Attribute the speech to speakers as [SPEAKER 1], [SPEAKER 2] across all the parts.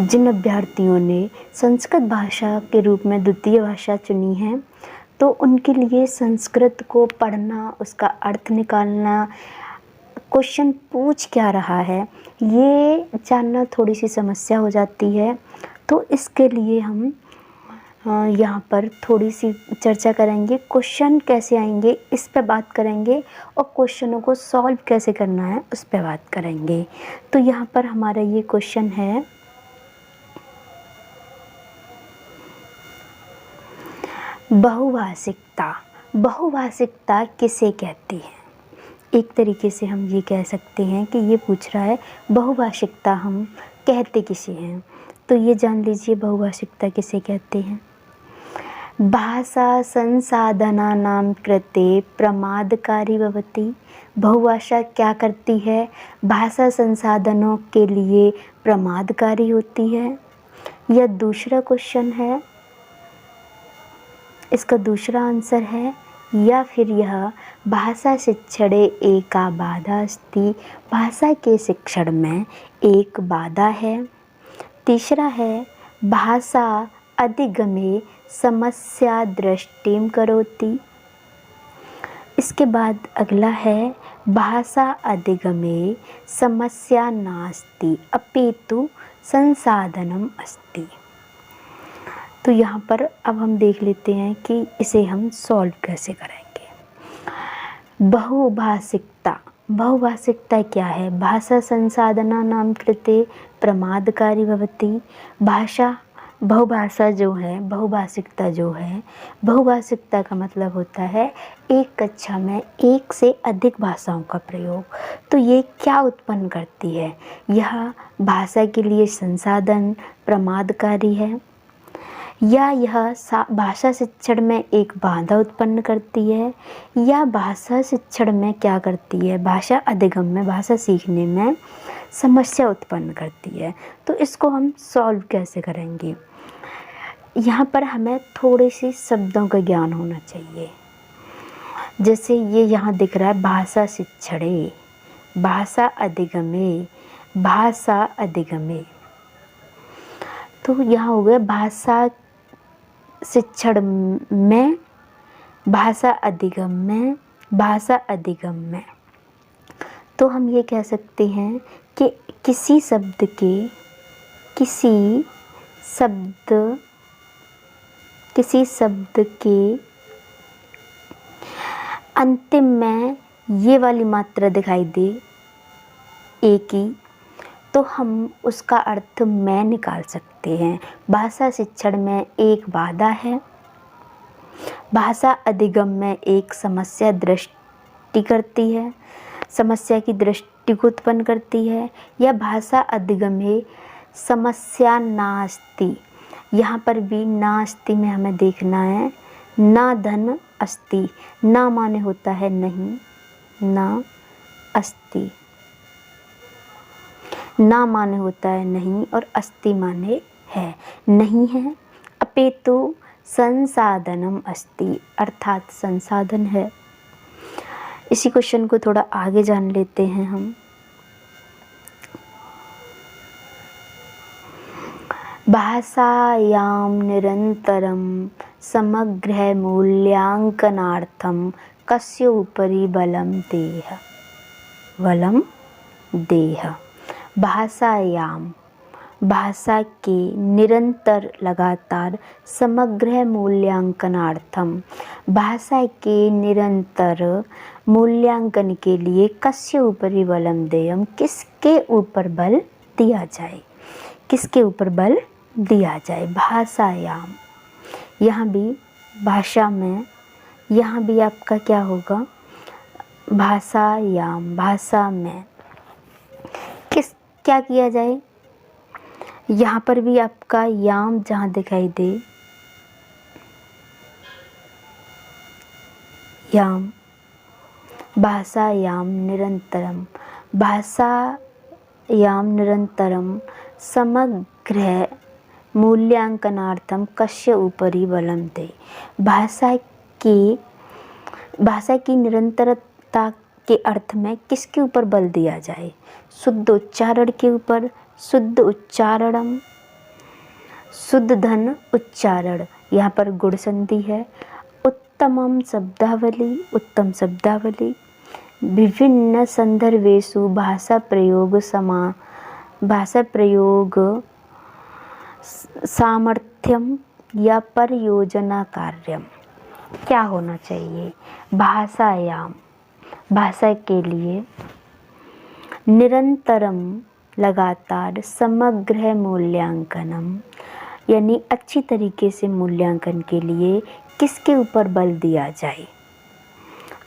[SPEAKER 1] जिन अभ्यर्थियों ने संस्कृत भाषा के रूप में द्वितीय भाषा चुनी है, तो उनके लिए संस्कृत को पढ़ना, उसका अर्थ निकालना, क्वेश्चन पूछ क्या रहा है, ये जानना थोड़ी सी समस्या हो जाती है। तो इसके लिए हम यहाँ पर थोड़ी सी चर्चा करेंगे। क्वेश्चन कैसे आएंगे इस पे बात करेंगे, और क्वेश्चनों को सॉल्व कैसे करना है उस पे बात करेंगे। तो यहाँ पर हमारा ये क्वेश्चन है, बहुभाषिकता। बहुभाषिकता किसे कहती है? एक तरीके से हम ये कह सकते हैं कि ये पूछ रहा है बहुभाषिकता हम कहते किसे हैं। तो ये जान लीजिए बहुभाषिकता किसे कहते हैं। भाषा संसाधनानां कृते प्रमादकारी भवति। बहुभाषा क्या करती है? भाषा संसाधनों के लिए प्रमादकारी होती है। यह दूसरा क्वेश्चन है, इसका दूसरा आंसर है। या फिर यह भाषा शिक्षणे एका बाधा अस्ति। भाषा के शिक्षण में एक बाधा है। तीसरा है भाषा अधिगमे समस्या दृष्टिं करोति। इसके बाद अगला है भाषा अधिगमे समस्या नास्ति अपितु संसाधनम अस्ति। तो यहाँ पर अब हम देख लेते हैं कि इसे हम सॉल्व कैसे करेंगे। बहुभाषिकता। बहुभाषिकता क्या है? भाषा संसाधनानां कृते प्रमादकारी भवति। भाषा, बहुभाषा जो है, बहुभाषिकता जो है, बहुभाषिकता का मतलब होता है एक कक्षा में एक से अधिक भाषाओं का प्रयोग। तो ये क्या उत्पन्न करती है? यह भाषा के लिए संसाधन प्रमादकारी है, या यह भाषा शिक्षण में एक बाधा उत्पन्न करती है, या भाषा शिक्षण में क्या करती है? भाषा अधिगम में, भाषा सीखने में समस्या उत्पन्न करती है। तो इसको हम सॉल्व कैसे करेंगे? यहाँ पर हमें थोड़े से शब्दों का ज्ञान होना चाहिए। जैसे ये यहाँ दिख रहा है भाषा शिक्षणे, भाषा अधिगमे, भाषा अधिगमे। तो यहाँ हो गया भाषा शिक्षण में, भाषा अधिगम में, भाषा अधिगम में। तो हम ये कह सकते हैं कि किसी शब्द के अंतिम में ये वाली मात्रा दिखाई दे एक ही, तो हम उसका अर्थ में निकाल सकते हैं। भाषा शिक्षण में एक बाधा है, भाषा अधिगम में एक समस्या दृष्टि करती है, समस्या की दृष्टि को उत्पन्न करती है, या भाषा अधिगमे समस्या नास्ति। यहाँ पर भी नास्ति में हमें देखना है ना धन अस्ति। ना माने होता है नहीं, ना अस्ति, ना माने होता है नहीं, और अस्ति माने है, नहीं है। अपितु संसाधनम अस्ति, अर्थात संसाधन है। इसी क्वेश्चन को थोड़ा आगे जान लेते हैं हम। भाषायां निरंतरं समग्र मूल्यांकनार्थं कस्य उपरि बलं देह। बलं देह। भाषायाम, भाषा के निरंतर लगातार समग्र मूल्यांकनार्थम, भाषा के निरंतर मूल्यांकन के लिए कस्य उपरि बलम देयम, किसके ऊपर बल दिया जाए, किसके ऊपर बल दिया जाए। भाषायाम, यहाँ भी भाषा में, यहाँ भी आपका क्या होगा? भाषायाम, भाषा में किस क्या किया जाए? यहाँ पर भी आपका याम जहाँ दिखाई दे, याम, भाषायाम निरंतरम, भाषायाम निरंतरम समग्र मूल्यांकनार्थम कस्य उपरि बलम दे। भाषा की निरंतरता के अर्थ में किसके ऊपर बल दिया जाए? शुद्ध उच्चारण के ऊपर, शुद्ध उच्चारणम, शुद्ध धन उच्चारण, यहाँ पर गुण संधि है। उत्तमम शब्दावली, उत्तम शब्दावली। विभिन्न संदर्भेषु भाषा प्रयोग सामर्थ्यम या परियोजना कार्यम। क्या होना चाहिए? भाषायाम, भाषा के लिए निरंतरम, लगातार, समग्र मूल्यांकनम, यानी अच्छी तरीके से मूल्यांकन के लिए किसके ऊपर बल दिया जाए?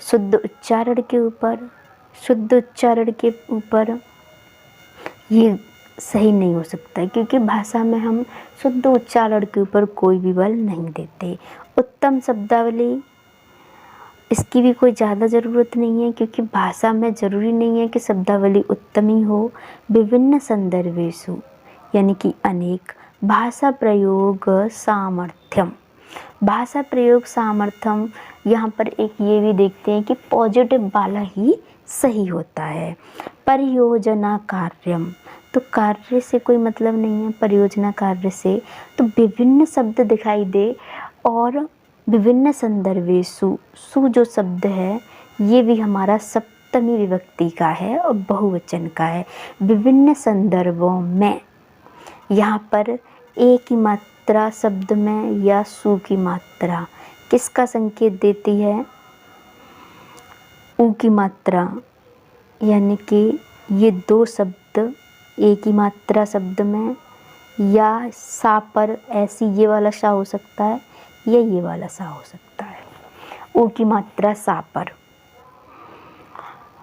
[SPEAKER 1] शुद्ध उच्चारण के ऊपर। शुद्ध उच्चारण के ऊपर ये सही नहीं हो सकता, क्योंकि भाषा में हम शुद्ध उच्चारण के ऊपर कोई भी बल नहीं देते। उत्तम शब्दावली, इसकी भी कोई ज़्यादा ज़रूरत नहीं है, क्योंकि भाषा में ज़रूरी नहीं है कि शब्दावली उत्तम ही हो। विभिन्न संदर्भेषु, यानी कि अनेक। भाषा प्रयोग सामर्थ्यम, भाषा प्रयोग सामर्थ्यम, यहाँ पर एक ये भी देखते हैं कि पॉजिटिव वाला ही सही होता है। परियोजना कार्यम, तो कार्य से कोई मतलब नहीं है, परियोजना कार्य से। तो विभिन्न शब्द दिखाई दे और विभिन्न संदर्भेषु, सु जो शब्द है ये भी हमारा सप्तमी विभक्ति का है और बहुवचन का है। विभिन्न संदर्भों में, यहाँ पर ए की मात्रा शब्द में या सु की मात्रा किसका संकेत देती है? उ की मात्रा, यानी कि ये दो शब्द ए की मात्रा शब्द में या सा पर, ऐसी ये वाला सा हो सकता है या ये वाला सा हो सकता है। उ की मात्रा सा पर,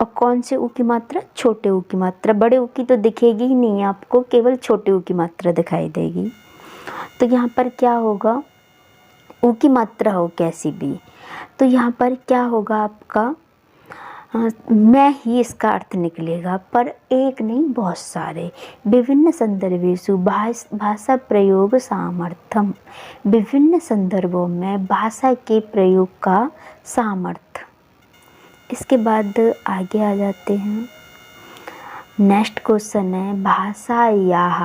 [SPEAKER 1] और कौन से उ की मात्रा? छोटे उ की मात्रा। बड़े उ की तो दिखेगी ही नहीं आपको, केवल छोटे उ की मात्रा दिखाई देगी। तो यहाँ पर क्या होगा? उ की मात्रा हो कैसी भी, तो यहाँ पर क्या होगा आपका? मैं ही इसका अर्थ निकलेगा, पर एक नहीं बहुत सारे। विभिन्न संदर्भेषु भाषा प्रयोग सामर्थ्यम, विभिन्न संदर्भों में भाषा के प्रयोग का सामर्थ्य। इसके बाद आगे आ जाते हैं। नेक्स्ट क्वेश्चन है भाषायाः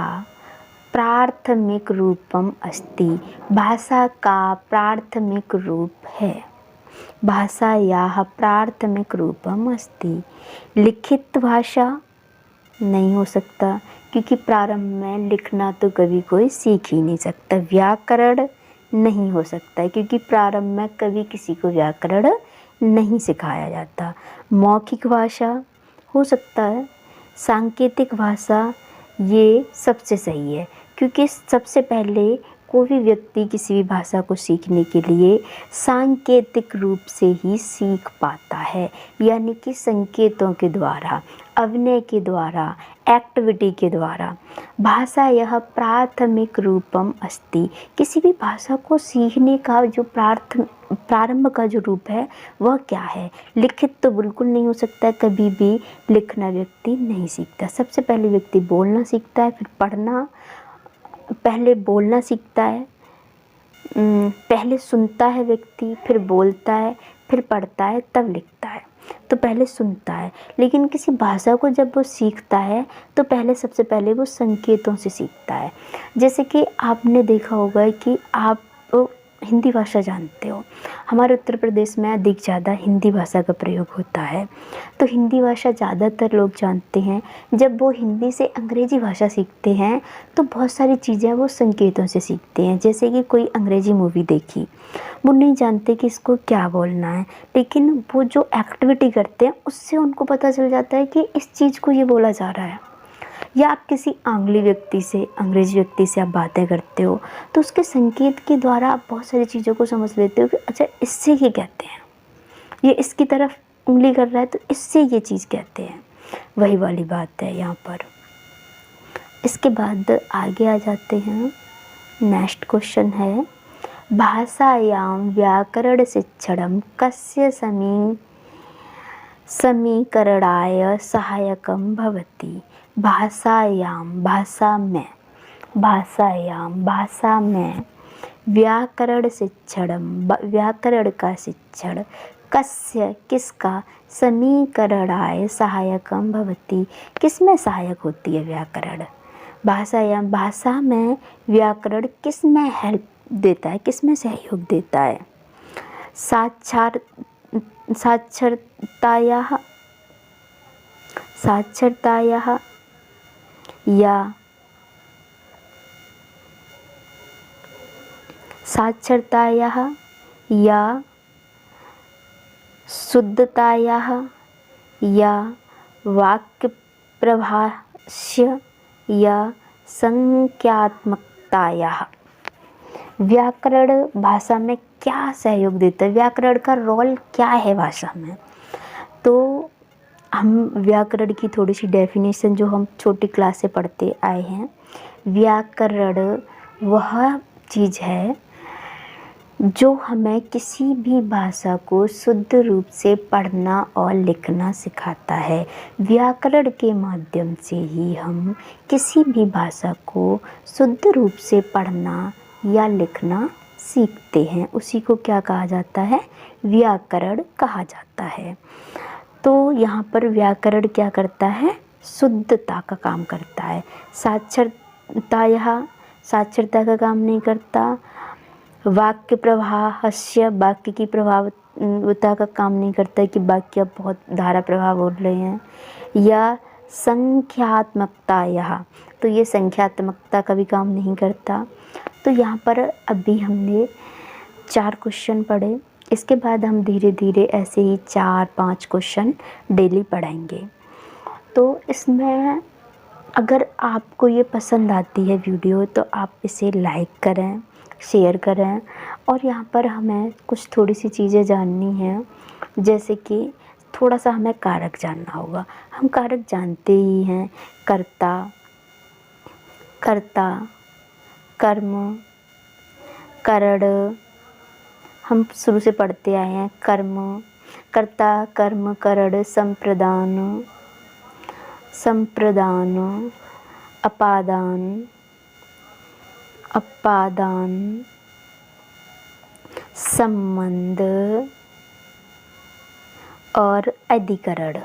[SPEAKER 1] प्राथमिक रूपम अस्ति। भाषा का प्राथमिक रूप है। भाषायाः प्राथमिक रूपम अस्ति। लिखित भाषा नहीं हो सकता, क्योंकि प्रारंभ में लिखना तो कभी कोई सीख ही नहीं सकता। व्याकरण नहीं हो सकता, क्योंकि प्रारंभ में कभी किसी को व्याकरण नहीं सिखाया जाता। मौखिक भाषा हो सकता है। सांकेतिक भाषा ये सबसे सही है, क्योंकि सबसे पहले कोई भी व्यक्ति किसी भी भाषा को सीखने के लिए सांकेतिक रूप से ही सीख पाता है, यानी कि संकेतों के द्वारा, अभिनय के द्वारा, एक्टिविटी के द्वारा। भाषा यह प्राथमिक रूपम अस्ति। किसी भी भाषा को सीखने का जो प्रारंभ का जो रूप है वह क्या है? लिखित तो बिल्कुल नहीं हो सकता है, कभी भी लिखना व्यक्ति नहीं सीखता। सबसे पहले व्यक्ति बोलना सीखता है, फिर पढ़ना, पहले बोलना सीखता है, पहले सुनता है व्यक्ति, फिर बोलता है, फिर पढ़ता है, तब लिखता है। तो पहले सुनता है, लेकिन किसी भाषा को जब वो सीखता है तो पहले सबसे पहले वो संकेतों से सीखता है। जैसे कि आपने देखा होगा कि आप हिंदी भाषा जानते हो, हमारे उत्तर प्रदेश में अधिक ज़्यादा हिंदी भाषा का प्रयोग होता है। तो हिंदी भाषा ज़्यादातर लोग जानते हैं। जब वो हिंदी से अंग्रेज़ी भाषा सीखते हैं तो बहुत सारी चीज़ें वो संकेतों से सीखते हैं। जैसे कि कोई अंग्रेज़ी मूवी देखी, वो नहीं जानते कि इसको क्या बोलना है, लेकिन वो जो एक्टिविटी करते हैं उससे उनको पता चल जाता है कि इस चीज़ को ये बोला जा रहा है। या आप किसी आंग्ली व्यक्ति से, अंग्रेजी व्यक्ति से आप बातें करते हो तो उसके संकेत के द्वारा आप बहुत सारी चीज़ों को समझ लेते हो कि अच्छा इससे ये कहते हैं, ये इसकी तरफ उंगली कर रहा है तो इससे ये चीज़ कहते हैं। वही वाली बात है यहाँ पर। इसके बाद आगे आ जाते हैं। नेक्स्ट क्वेश्चन है भाषायां व्याकरण शिक्षणं कस्य समीकरणाय सहायकं भवति। भाषायां, भाषा में व्याकरण शिक्षणं, व्याकरण का शिक्षण, कस्य किसका, समीकरणाय सहायकं भवति, किसमें सहायक होती है व्याकरण। भाषा में व्याकरण किस में हेल्प देता है, किस में सहयोग देता है? साक्षरतायाः या शुद्धतायाः या वाक्य प्रभाष्य या संख्यात्मकतायाः। व्याकरण भाषा में क्या सहयोग देता है, व्याकरण का रोल क्या है भाषा में? तो हम व्याकरण की थोड़ी सी डेफिनेशन जो हम छोटी क्लास से पढ़ते आए हैं, व्याकरण वह चीज़ है जो हमें किसी भी भाषा को शुद्ध रूप से पढ़ना और लिखना सिखाता है। व्याकरण के माध्यम से ही हम किसी भी भाषा को शुद्ध रूप से पढ़ना या लिखना सीखते हैं। उसी को क्या कहा जाता है? व्याकरण कहा जाता है। तो यहाँ पर व्याकरण क्या करता है? शुद्धता का काम करता है। साक्षरता का काम नहीं करता। वाक्य प्रभाष्य, वाक्य की प्रभावता का काम नहीं करता कि वाक्य बहुत धारा प्रभाव बोल रहे हैं। या संख्यात्मकता, तो ये संख्यात्मकता का भी काम नहीं करता। तो यहाँ पर अभी हमने 4 क्वेश्चन पढ़े। इसके बाद हम धीरे धीरे ऐसे ही 4-5 क्वेश्चन डेली पढ़ेंगे। तो इसमें अगर आपको ये पसंद आती है वीडियो तो आप इसे लाइक करें, शेयर करें। और यहाँ पर हमें कुछ थोड़ी सी चीज़ें जाननी हैं, जैसे कि थोड़ा सा हमें कारक जानना होगा। हम कारक जानते ही हैं, कर्ता, कर्म, करण। हम शुरू से पढ़ते आए हैं कर्म, कर्ता, कर्म, करण, संप्रदान, अपादान, संबंध और अधिकरण।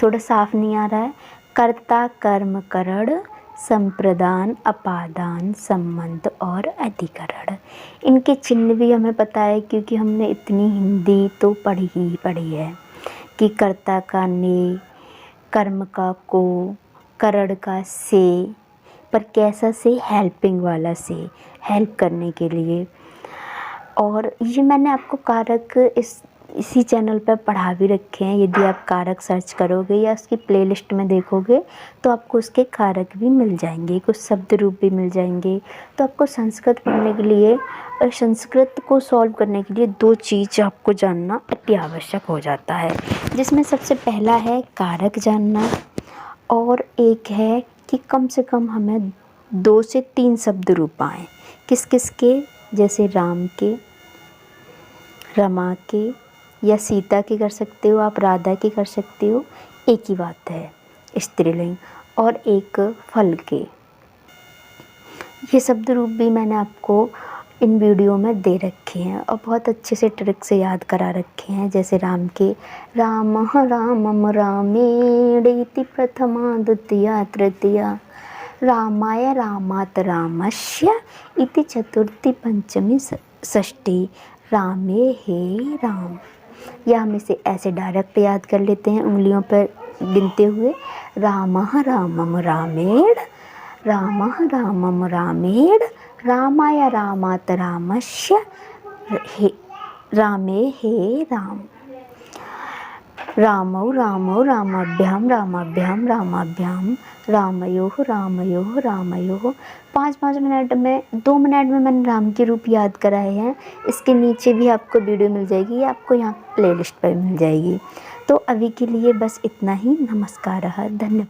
[SPEAKER 1] थोड़ा साफ नहीं आ रहा है। कर्ता, कर्म, करण, संप्रदान, अपादान, संबंध और अधिकरण। इनके चिन्ह भी हमें पता है, क्योंकि हमने इतनी हिंदी तो पढ़ी है कि कर्ता का ने, कर्म का को, करण का से, पर कैसा से? हेल्पिंग वाला से, हेल्प करने के लिए। और ये मैंने आपको कारक इसी चैनल पर पढ़ा भी रखे हैं। यदि आप कारक सर्च करोगे या उसकी प्लेलिस्ट में देखोगे तो आपको उसके कारक भी मिल जाएंगे, कुछ शब्द रूप भी मिल जाएंगे। तो आपको संस्कृत पढ़ने के लिए और संस्कृत को सॉल्व करने के लिए 2 चीज़ आपको जानना अति आवश्यक हो जाता है, जिसमें सबसे पहला है कारक जानना, और एक है कि कम से कम हमें 2 से 3 शब्द रूप आएँ। किस किस के? जैसे राम के, रमा के, या सीता के कर सकते हो आप, राधा के कर सकते हो, एक ही बात है, स्त्रीलिंग। और एक फल के। ये शब्द रूप भी मैंने आपको इन वीडियो में दे रखे हैं और बहुत अच्छे से ट्रिक से याद करा रखे हैं। जैसे राम के, रामः रामम रामेणेति प्रथमा द्वितीया तृतीया, रामाय रामात् रामस्य इति चतुर्थी पंचमी षष्ठी, रामे हे राम। या हम इसे ऐसे डायरेक्ट याद कर लेते हैं उंगलियों पर गिनते हुए। रामः रामम रामेण, रामः रामम रामेण, रामाय रामात् रामस्य रामे हे राम। रामौ रामौ रामाभ्याम रामाभ्याम रामाभ्याम, रामयोः रामयोः रामयोः। 5-5 मिनट में, 2 मिनट में मैंने राम के रूप याद कराए हैं। इसके नीचे भी आपको वीडियो मिल जाएगी, आपको यहाँ प्लेलिस्ट पर मिल जाएगी। तो अभी के लिए बस इतना ही। नमस्कार, धन्यवाद।